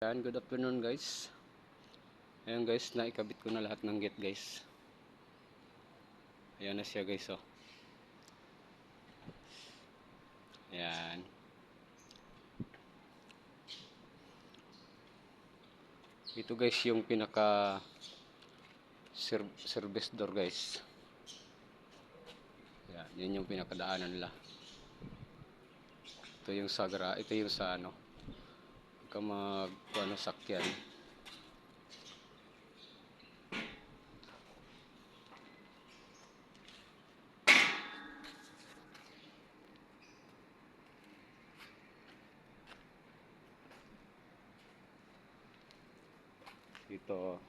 Yan, good afternoon guys. Ayan guys, naikabit ko na lahat ng gate guys. Ayan na siya guys, oh. Ayan. Ito guys yung pinaka service door guys. Ayan, yun yung pinakadaanan nila. Ito yung sagra, ito yung sa ano. Pagka sakyan. Dito.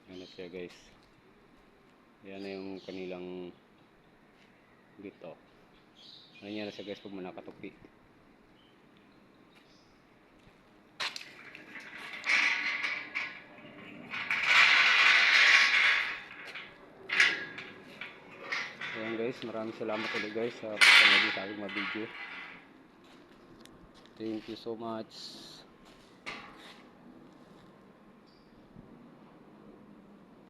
Ayan na siya guys. Ayan na yung kanilang dito. Ayan na siya guys pag manakatupi. Ayan guys, maraming salamat ulit guys sa pagpanood sa aking mga video. Thank you so much.